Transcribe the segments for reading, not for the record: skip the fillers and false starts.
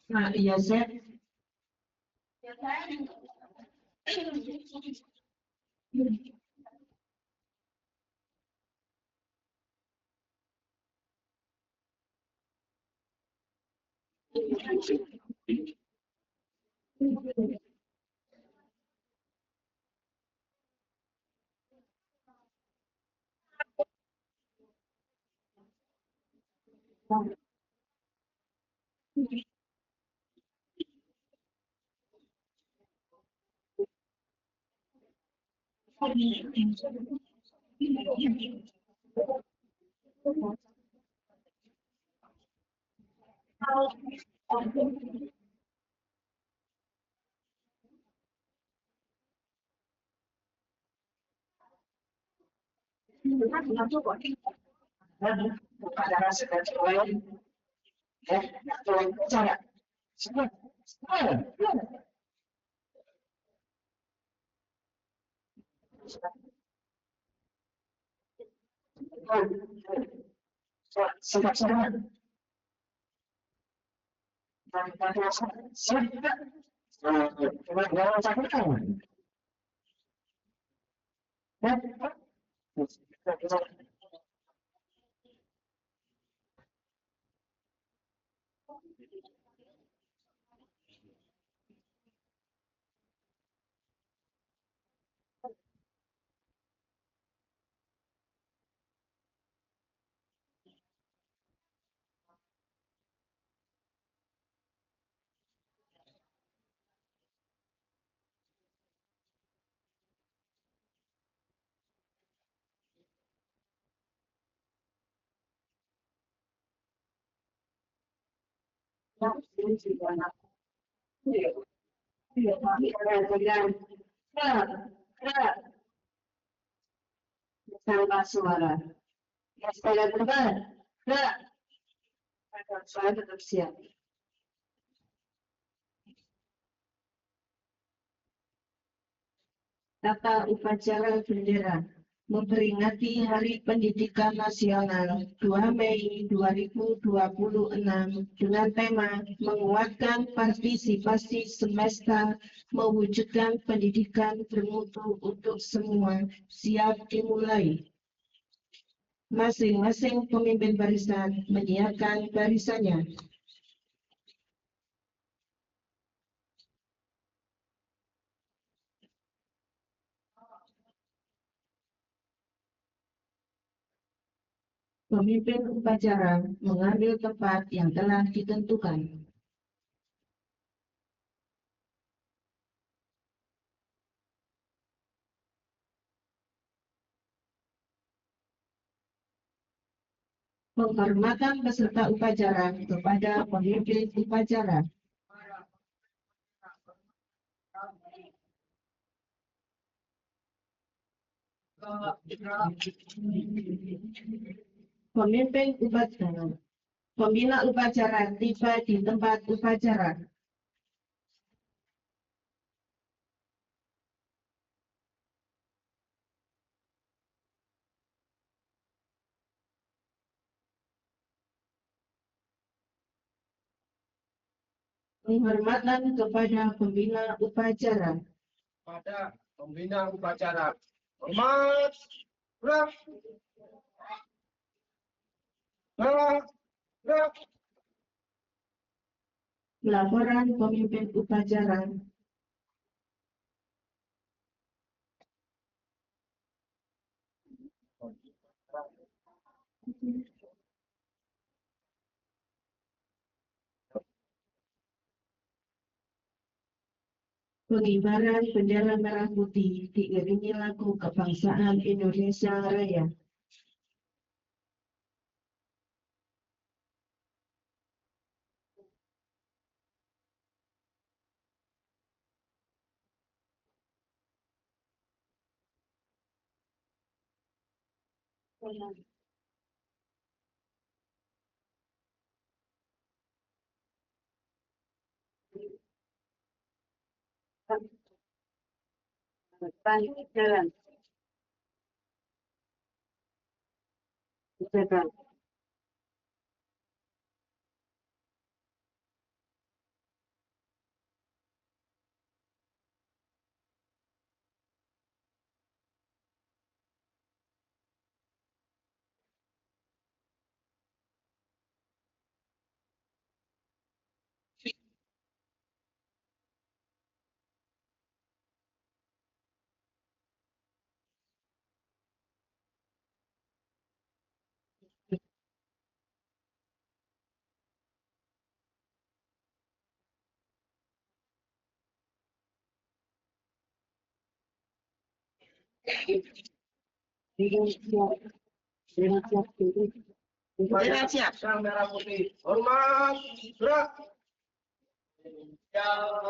Nah, iya, Seth. Salah suara. Ya, saya terbang. Gerak. Saya tetap siap. Tata upacara bendera memperingati Hari Pendidikan Nasional 2 Mei 2026 dengan tema menguatkan partisipasi semesta mewujudkan pendidikan bermutu untuk semua siap dimulai. Masing-masing pemimpin barisan menyiapkan barisannya. Pemimpin upacara mengambil tempat yang telah ditentukan. Penghormatan peserta upacara kepada pemimpin upacara. Pemimpin upacara. Pembina upacara tiba di tempat upacara. Penghormatan kepada pembina upacara. Pada pembina upacara. Hormat. Gerak. Gerak. Gerak. Laporan pemimpin upacara. Pengibaran bendera merah putih diiringi lagu kebangsaan Indonesia Raya. Jalan. Jalan. Siap. Sang merah putih. Hormat. Gerak. Gerak.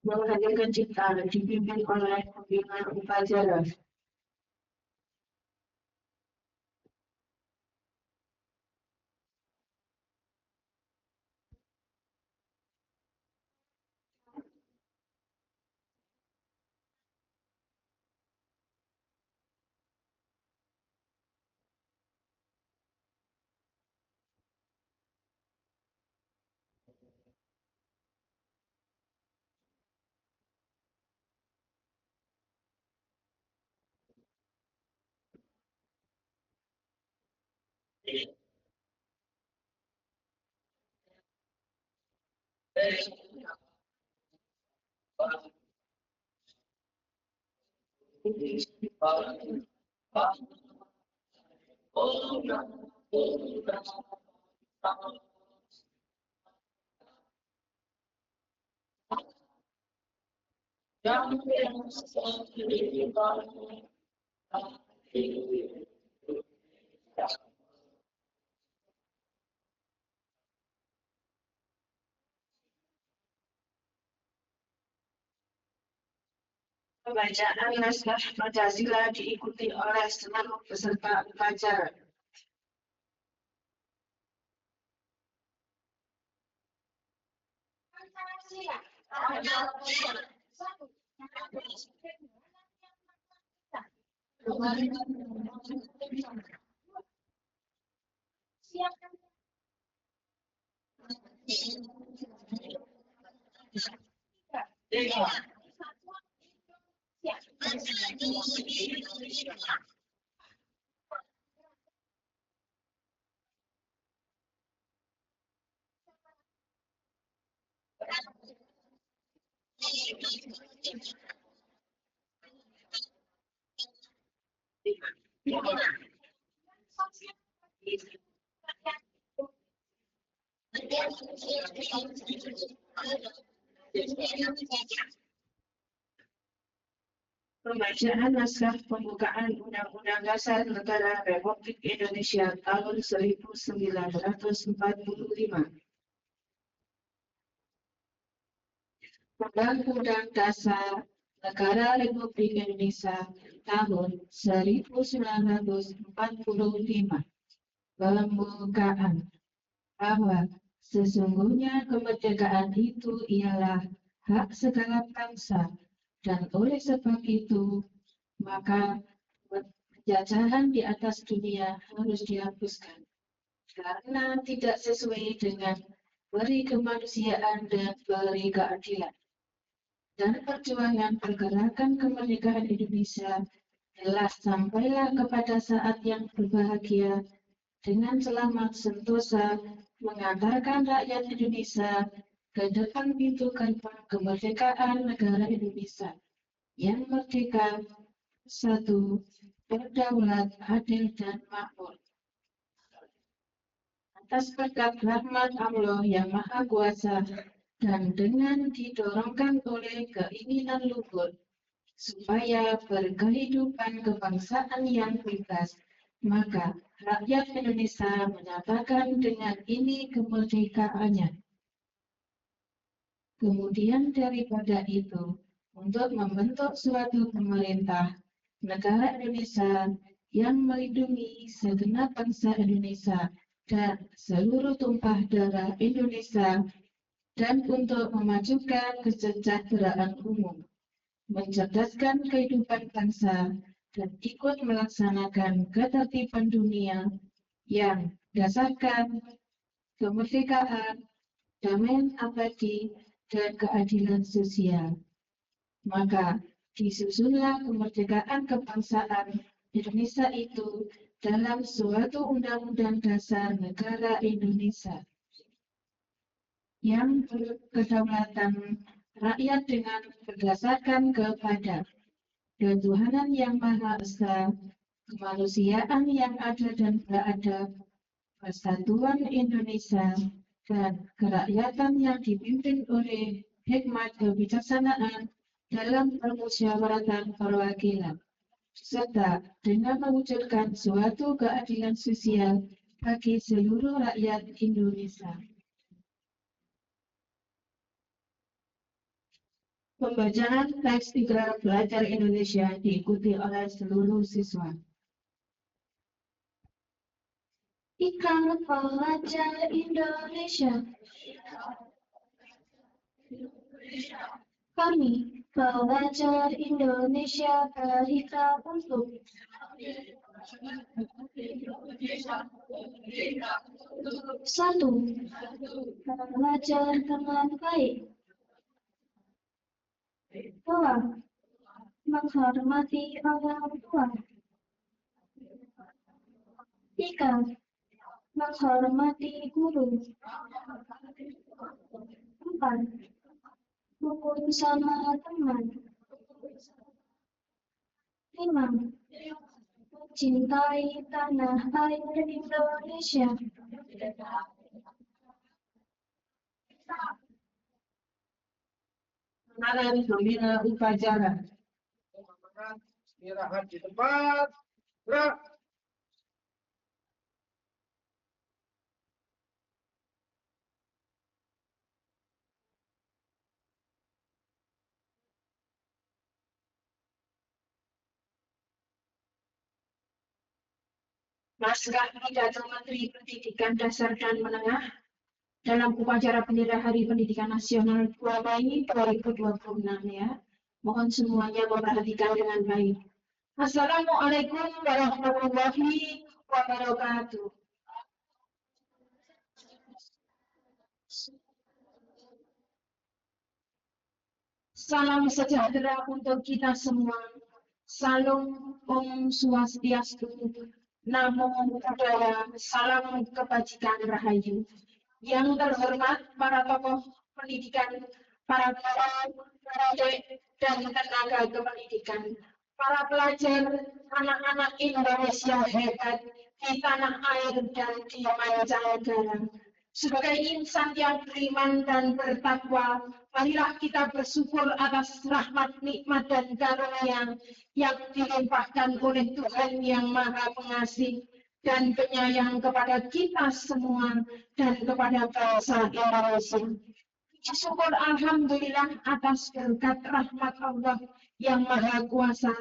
Menghadirkan cipta dipimpin oleh pembina upacara. Pembacaan naskah Pancasila diikuti oleh seluruh peserta upacara. Pembacaan naskah pembukaan Undang-Undang Dasar Negara Republik Indonesia tahun 1945. Undang-Undang Dasar Negara Republik Indonesia tahun 1945. Pembukaan bahwa sesungguhnya kemerdekaan itu ialah hak segala bangsa, dan oleh sebab itu maka penjajahan di atas dunia harus dihapuskan karena tidak sesuai dengan peri kemanusiaan dan peri keadilan. Dan perjuangan pergerakan kemerdekaan Indonesia telah sampailah kepada saat yang berbahagia dengan selamat sentosa mengantarkan rakyat Indonesia ke depan pintu gerbang kemerdekaan negara Indonesia yang merdeka, satu, berdaulat, adil, dan makmur. Atas berkat rahmat Allah yang Maha Kuasa dan dengan didorongkan oleh keinginan luhur supaya berkehidupan kebangsaan yang bebas, maka rakyat Indonesia menyatakan dengan ini kemerdekaannya. Kemudian daripada itu, untuk membentuk suatu pemerintah negara Indonesia yang melindungi segenap bangsa Indonesia dan seluruh tumpah darah Indonesia, dan untuk memajukan kesejahteraan umum, mencerdaskan kehidupan bangsa, dan ikut melaksanakan ketertiban dunia yang berdasarkan kemerdekaan, damai abadi, dan keadilan sosial. Maka disusunlah kemerdekaan kebangsaan Indonesia itu dalam suatu Undang-Undang Dasar Negara Indonesia yang berkedaulatan rakyat dengan berdasarkan kepada ketuhanan yang Maha Esa, kemanusiaan yang adil dan beradab, persatuan Indonesia, dan kerakyatan yang dipimpin oleh hikmat kebijaksanaan dalam permusyawaratan perwakilan, serta dengan mewujudkan suatu keadilan sosial bagi seluruh rakyat Indonesia. Pembacaan teks Ikrar Pelajar Indonesia diikuti oleh seluruh siswa. Ikrar Pelajar Indonesia. Kami, pelajar Indonesia, berikrar untuk satu, belajar dengan baik. Dua, menghormati orang tua. Tiga, menghormati guru. Empat, rukun sama teman. 5, mencintai tanah air Indonesia. Kenalan pembina upacara. Istirahat di tempat. Gerak. Naskah pidato Menteri Pendidikan Dasar dan Menengah dalam upacara penyerahan Hari Pendidikan Nasional 2 Mei 2026 ya. Mohon semuanya memperhatikan dengan baik. Assalamualaikum warahmatullahi wabarakatuh. Salam sejahtera untuk kita semua. Salam Om Swastiastu. Namo Buddhaya. Salam kebajikan rahayu. Yang terhormat para tokoh pendidikan, para guru, pendidik, dan tenaga kependidikan, para pelajar, anak-anak Indonesia hebat di tanah air dan di mancanegara. Sebagai insan yang beriman dan bertakwa, marilah kita bersyukur atas rahmat, nikmat, dan karunia yang dilimpahkan oleh Tuhan yang Maha Pengasih dan Penyayang kepada kita semua dan kepada bangsa Indonesia. Syukur alhamdulillah atas berkat rahmat Allah yang Maha Kuasa,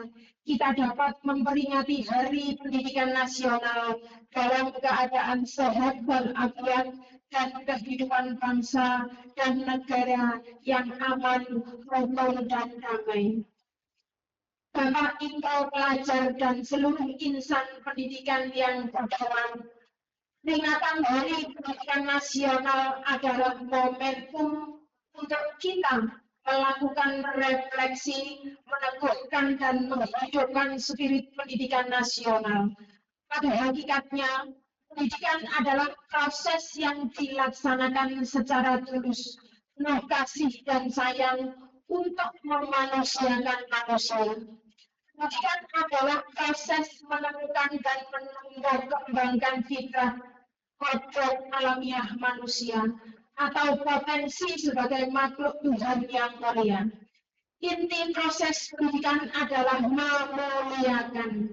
kita dapat memperingati Hari Pendidikan Nasional dalam keadaan sehat walafiat dan kehidupan bangsa dan negara yang aman, rukun, dan damai. Bapak, Ibu, pelajar, dan seluruh insan pendidikan yang beriman, peringatan Hari Pendidikan Nasional adalah momentum untuk kita melakukan refleksi, meneguhkan dan menghidupkan spirit pendidikan nasional. Pada hakikatnya, pendidikan adalah proses yang dilaksanakan secara tulus, penuh kasih dan sayang untuk memanusiakan manusia. Pendidikan adalah proses menemukan dan menumbuh kembangkan fitrah kodrat alamiah manusia atau potensi sebagai makhluk Tuhan yang mulia. Inti proses pendidikan adalah memuliakan.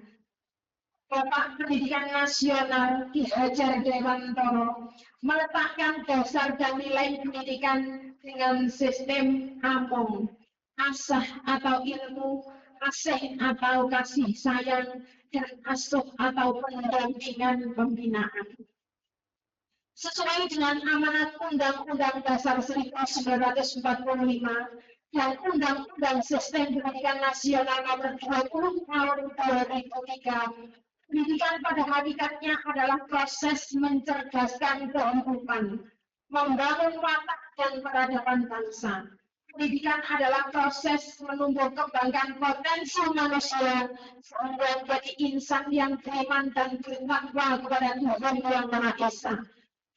Bapak Pendidikan Nasional Ki Hajar Dewantoro meletakkan dasar dan nilai pendidikan dengan sistem AMONG, asah atau ilmu, asih atau kasih sayang, dan asuh atau pendampingan pembinaan. Sesuai dengan amanat Undang-Undang Dasar 1945 dan Undang-Undang Sistem Pendidikan Nasional Nomor 20 Tahun 2003, pendidikan pada hakikatnya adalah proses mencerdaskan kehidupan, membangun watak dan peradaban bangsa. Pendidikan adalah proses menumbuh kembangkan potensi manusia sehingga menjadi insan yang beriman dan bertakwa kepada Tuhan Yang Maha Esa,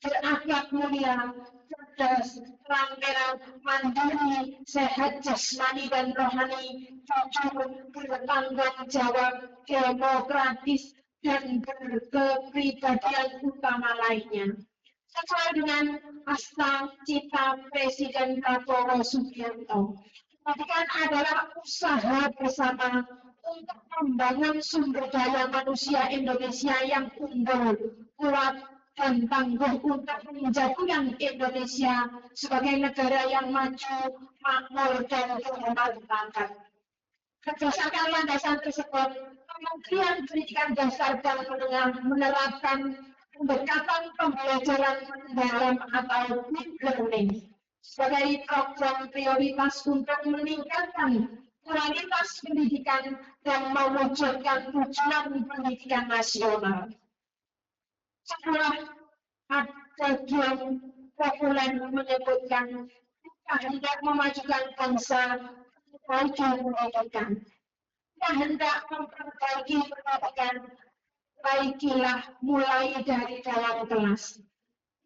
berakhlak mulia, cerdas, terang, mandiri, sehat jasmani dan rohani, jujur, bertanggung jawab, demokratis, dan berkepribadian utama lainnya. Sesuai dengan asta cita Presiden Prabowo Subianto, pendidikan adalah usaha bersama untuk membangun sumber daya manusia Indonesia yang unggul, kuat, dan tangguh untuk menjadikan Indonesia sebagai negara yang maju, makmur, dan bermartabat. Berdasarkan landasan tersebut, Kementerian Pendidikan Dasar dan Menengah menerapkan pendekatan pembelajaran mendalam atau deep learning sebagai program prioritas untuk meningkatkan kualitas pendidikan dan mewujudkan tujuan pendidikan nasional. Setelah ada yang populer menyebutkan kita hendak memajukan bangsa menuju pendidikan, kita hendak memperbaiki pendidikan, baikilah mulai dari dalam kelas.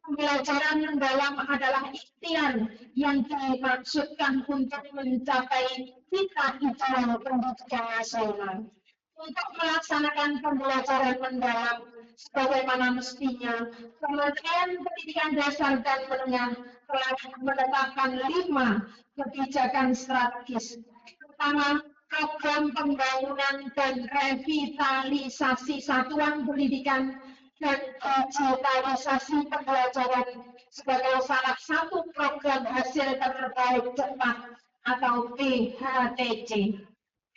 Pembelajaran mendalam adalah ikhtiar yang dimaksudkan untuk mencapai cita-cita pendidikan nasional. Untuk melaksanakan pembelajaran mendalam sebagaimana mestinya, Kementerian Pendidikan Dasar dan Menengah telah menetapkan 5 kebijakan strategis. Pertama, program pembangunan dan revitalisasi satuan pendidikan dan digitalisasi pembelajaran sebagai salah satu program hasil terbaik cepat atau PHTC.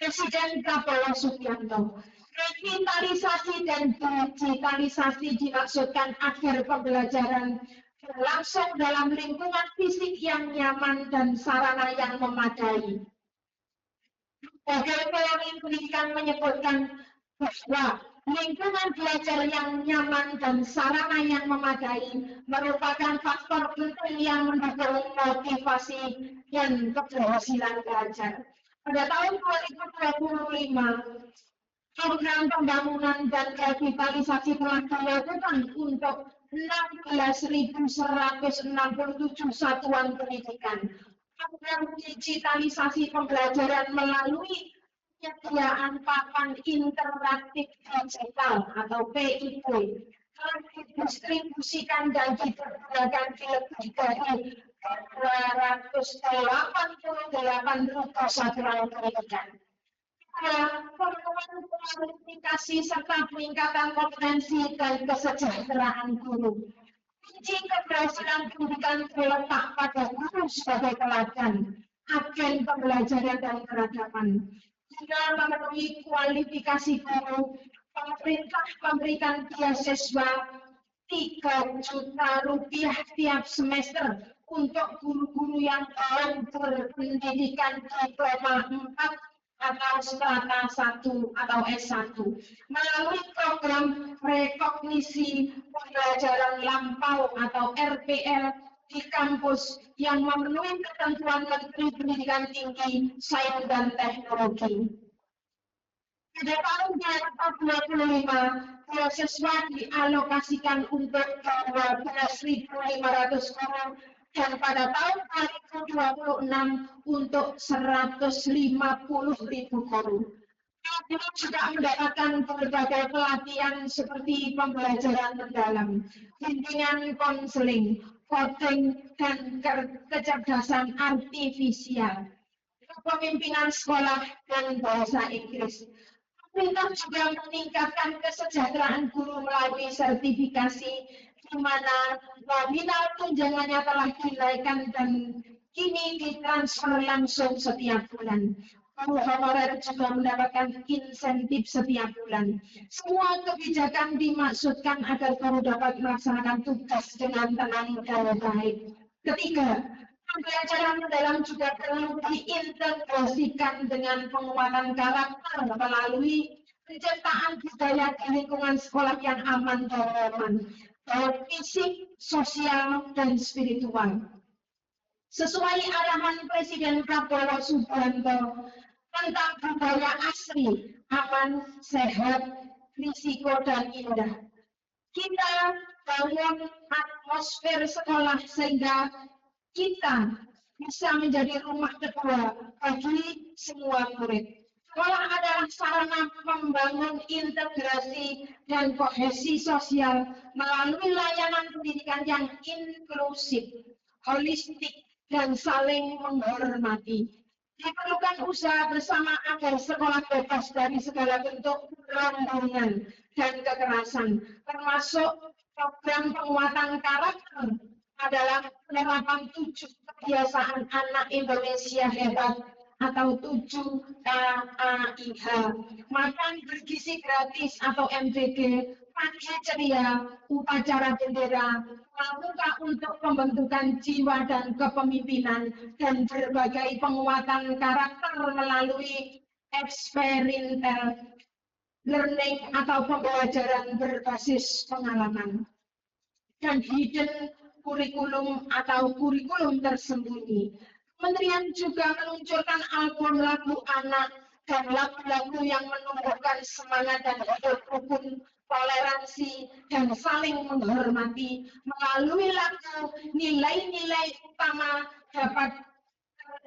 Presiden Prabowo Subianto, revitalisasi dan digitalisasi dimaksudkan agar pembelajaran berlangsung dalam lingkungan fisik yang nyaman dan sarana yang memadai. Bagai teori pendidikan menyebutkan bahwa lingkungan belajar yang nyaman dan sarana yang memadai merupakan faktor penting yang mendukung motivasi dan keberhasilan belajar. Pada tahun 2025, program pembangunan dan revitalisasi telah dilakukan untuk 16.167 satuan pendidikan. Program digitalisasi pembelajaran melalui penyediaan papan interaktif digital atau PIP, didistribusikan dan dipergunakan di lebih dari 288 rute satuan pendidikan. Pertemuan kualifikasi serta peningkatan kompetensi dan kesejahteraan guru. Kunci keberhasilan pendidikan terletak pada guru sebagai teladan, agen pembelajaran dan peradaban. Guna memenuhi kualifikasi guru, pemerintah memberikan beasiswa 3 juta rupiah tiap semester untuk guru-guru yang belum berpendidikan diploma 4 atau strata 1 atau S1 melalui program rekognisi pembelajaran lampau atau RPL di kampus yang memenuhi ketentuan Menteri Pendidikan Tinggi, Sains dan Teknologi. Pada tahun 2025, beasiswa dialokasikan untuk 12.500 guru dan pada tahun 2026 untuk 150.000 guru. Guru juga mendapatkan berbagai pelatihan seperti pembelajaran mendalam, bimbingan konseling, coding, dan kecerdasan artifisial, kepemimpinan sekolah, dan bahasa Inggris. Pemerintah juga meningkatkan kesejahteraan guru melalui sertifikasi di mana nominal tunjangannya telah dinaikkan dan kini ditransfer langsung setiap bulan. Guru honorer juga mendapatkan insentif setiap bulan. Semua kebijakan dimaksudkan agar guru dapat melaksanakan tugas dengan tenang dan baik. Ketiga, pembelajaran mendalam juga perlu diintegrasikan dengan penguatan karakter melalui penciptaan budaya di lingkungan sekolah yang aman dan nyaman, baik fisik, sosial, dan spiritual. Sesuai arahan Presiden Prabowo Subianto tentang budaya asri, aman, sehat, risiko, dan indah. Kita bangun atmosfer sekolah sehingga kita bisa menjadi rumah kedua bagi semua murid. Sekolah adalah sarana membangun integrasi dan kohesi sosial melalui layanan pendidikan yang inklusif, holistik, dan saling menghormati. Diperlukan usaha bersama agar sekolah bebas dari segala bentuk perundungan dan kekerasan, termasuk program penguatan karakter adalah penerapan 7 kebiasaan anak Indonesia hebat atau 7 KAIH, makan bergizi gratis atau MBG, pagi ceria, upacara bendera, pramuka untuk pembentukan jiwa dan kepemimpinan, dan berbagai penguatan karakter melalui experiential learning atau pembelajaran berbasis pengalaman, dan hidden kurikulum atau kurikulum tersembunyi. Kementerian juga meluncurkan album lagu anak dan lagu-lagu yang menumbuhkan semangat dan hidup rukun, toleransi, dan saling menghormati. Melalui lagu, nilai-nilai utama dapat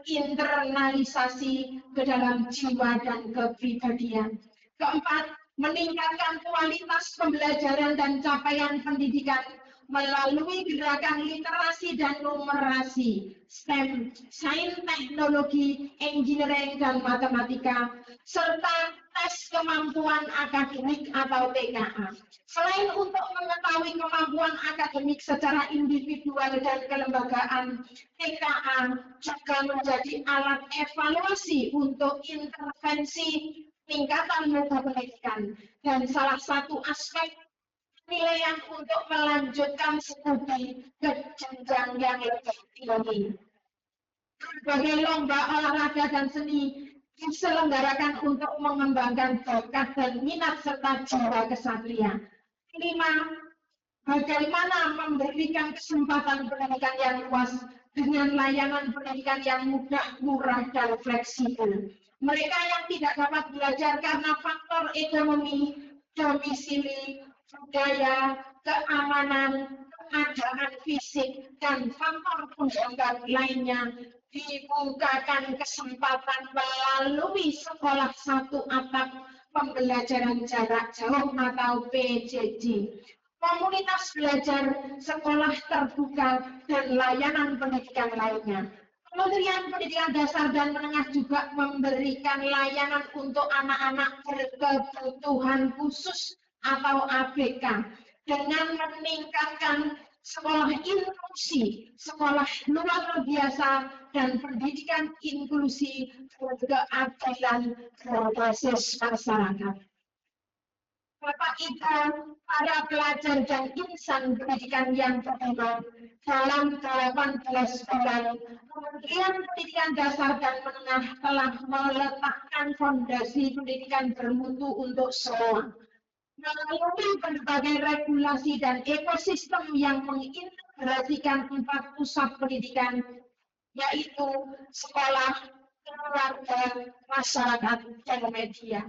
terinternalisasi ke dalam jiwa dan kepribadian. Keempat, meningkatkan kualitas pembelajaran dan capaian pendidikan melalui gerakan literasi dan numerasi, STEM, sains, teknologi, engineering, dan matematika, serta tes kemampuan akademik atau TKA. Selain untuk mengetahui kemampuan akademik secara individual dan kelembagaan, TKA juga menjadi alat evaluasi untuk intervensi peningkatan mutu pendidikan, dan salah satu aspek penilaian untuk melanjutkan studi ke jenjang yang lebih tinggi. Berbagai lomba olahraga dan seni diselenggarakan untuk mengembangkan bakat dan minat serta jiwa kesatria. 5. Bagaimana memberikan kesempatan pendidikan yang luas dengan layanan pendidikan yang mudah, murah, dan fleksibel. Mereka yang tidak dapat belajar karena faktor ekonomi, domisili, budaya, keamanan, keadaan fisik, dan faktor penyangga lainnya dibukakan kesempatan melalui sekolah satu atap pembelajaran jarak jauh atau PJJ. komunitas belajar, sekolah terbuka, dan layanan pendidikan lainnya. Kementerian Pendidikan Dasar dan Menengah juga memberikan layanan untuk anak-anak berkebutuhan khusus atau ABK dengan meningkatkan sekolah inklusi, sekolah luar biasa, dan pendidikan inklusi berkeadilan berbasis masyarakat. Bapak Ibu, para pelajar dan insan pendidikan yang beriman, dalam 18 bulan, Kementerian Pendidikan Dasar dan Menengah telah meletakkan fondasi pendidikan bermutu untuk semua. Melalui berbagai regulasi dan ekosistem yang mengintegrasikan 4 pusat pendidikan, yaitu sekolah, keluarga, masyarakat, dan media.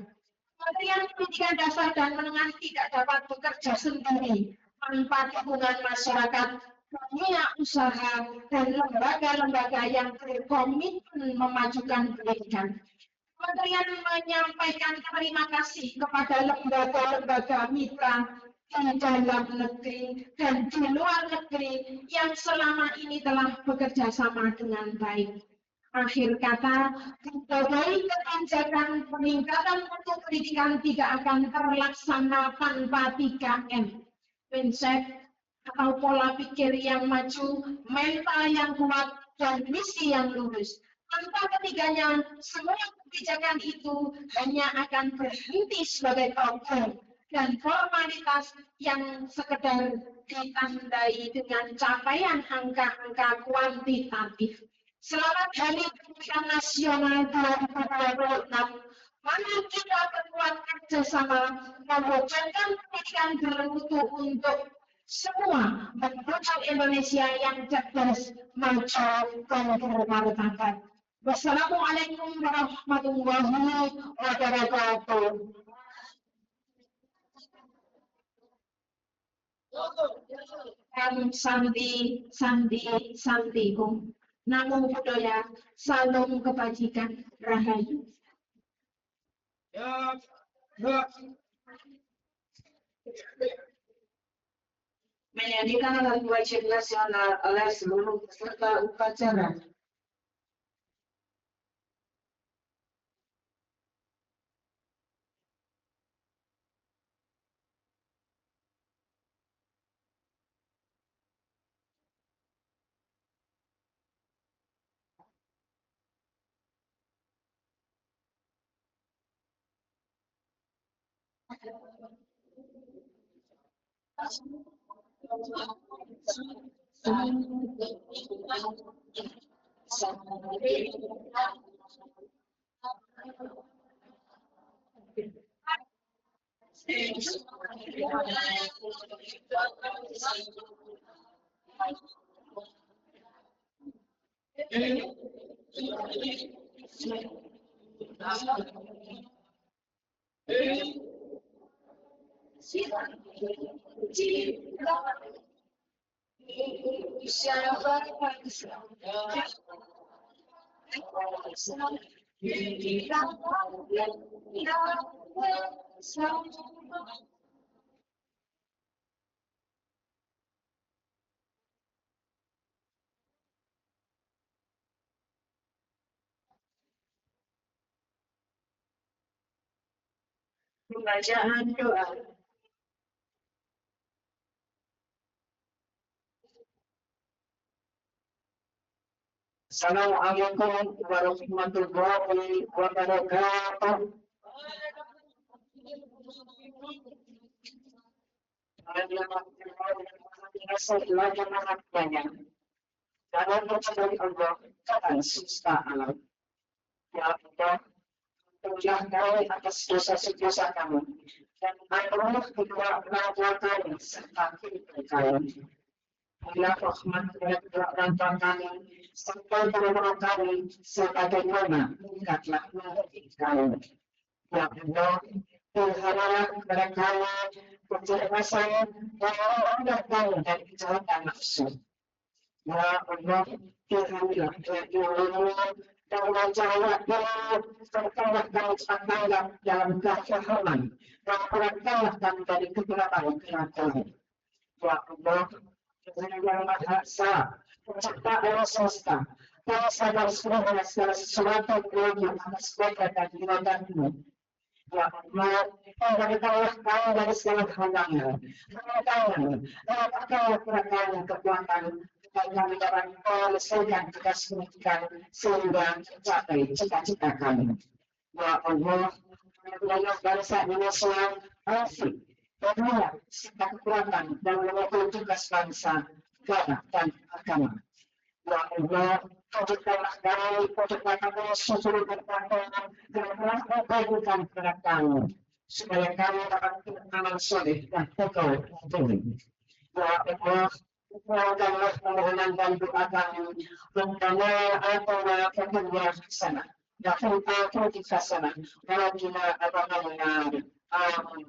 Kementerian Pendidikan Dasar dan Menengah tidak dapat bekerja sendiri tanpa dukungan masyarakat, dunia usaha, dan lembaga-lembaga yang berkomitmen memajukan pendidikan. Kementerian menyampaikan terima kasih kepada lembaga-lembaga mitra di dalam negeri dan di luar negeri yang selama ini telah bekerja sama dengan baik. Akhir kata, berbagai kebijakan peningkatan mutu pendidikan tidak akan terlaksana tanpa 3M. Prinsip atau pola pikir yang maju, mental yang kuat, dan misi yang lurus. Tanpa ketiganya, semua kebijakan itu hanya akan berhenti sebagai program dan formalitas yang sekedar ditandai dengan capaian angka-angka kuantitatif. Selamat Hari Pendidikan Nasional 2026. Mari kita berkuat kerjasama mewujudkan pendidikan bermutu untuk semua, menuju Indonesia yang cerdas, maju, dan bermartabat. Wassalamualaikum warahmatullahi wabarakatuh. Santi Om. Namo Buddhaya, salam kebajikan, rahayu. Menyanyikan lagu wajib nasional oleh seluruh peserta upacara. Pembacaan doa. Assalamualaikum warahmatullahi wabarakatuh. Dalam berkata Allah, Tuhan semesta alam. Ya Allah, Tuhan kami atas dosa-dosa kami. Dan Allah kedua orang kami serta kita kami. Allah rahmat dan kami sampai kepada kami sebagaimana tingkatlah mengerti kami. Ya Allah, berharap kepada kami kecerdasan dan Allah kami dari kejahatan nafsu. Ya Allah, Tuhanlah Allah dan menjawab doa sertalah kami tanggap dalam kefahaman dan perhatianlah kami dari kegelapan kami. Ya Allah, yang Maha Esa, pencipta alam semesta, kau sadar sebenarnya segala sesuatu yang atas kuasa dan iradat-Mu. Ya Allah, berikanlah kau dari segala halangan, kekuatan, kekuatan, dan kami dapat menyelesaikan tugas pendidikan sehingga mencapai cita-cita kami. Ya Allah, wilayah bangsa Indonesia, asik, berdua, serta kekuatan dan mewakili tugas bangsa, negara, dan agama. Ya Allah, tunjukkanlah kami kami seluruh pertanyaan dan telah membagikan kepada kami, supaya kami dapat beramal soleh dan teguh diri. Ya Allah, keluarkanlah permohonan dan doa kami, bencana atau kemudian sana. Daftar kritik sana, wajibna abadana. Amin.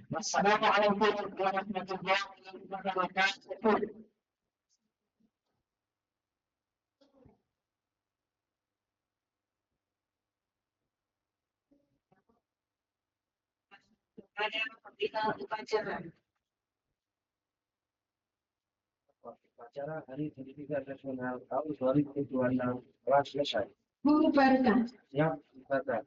Wassalamualaikum warahmatullahi wabarakatuh. Ada pembina upacara. Upacara Hari Pendidikan Nasional tahun 2026 telah selesai. Bubarkan. Siap, dibubarkan.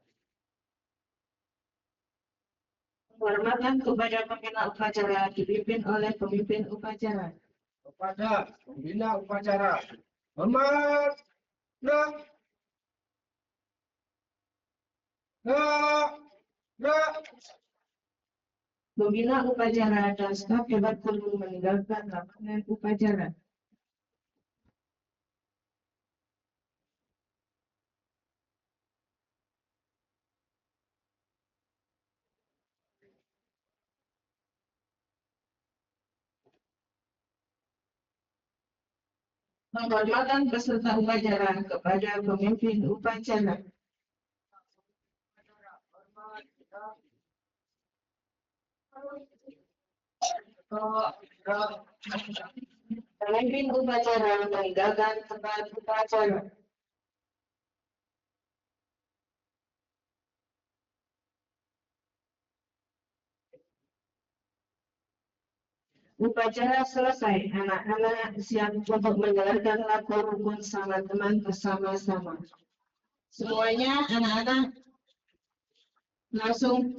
Penghormatan kepada pembina upacara dipimpin oleh pemimpin upacara. Kepada pembina upacara, hormat, Pembina upacara dan staf hebat perlu meninggalkan lapangan upacara. Penghormatan peserta upacara kepada pemimpin upacara. Pemimpin upacara meninggalkan tempat upacara. Upacara selesai, anak-anak siap untuk mendengarkan lagu rukun sama teman bersama-sama. Semuanya anak-anak langsung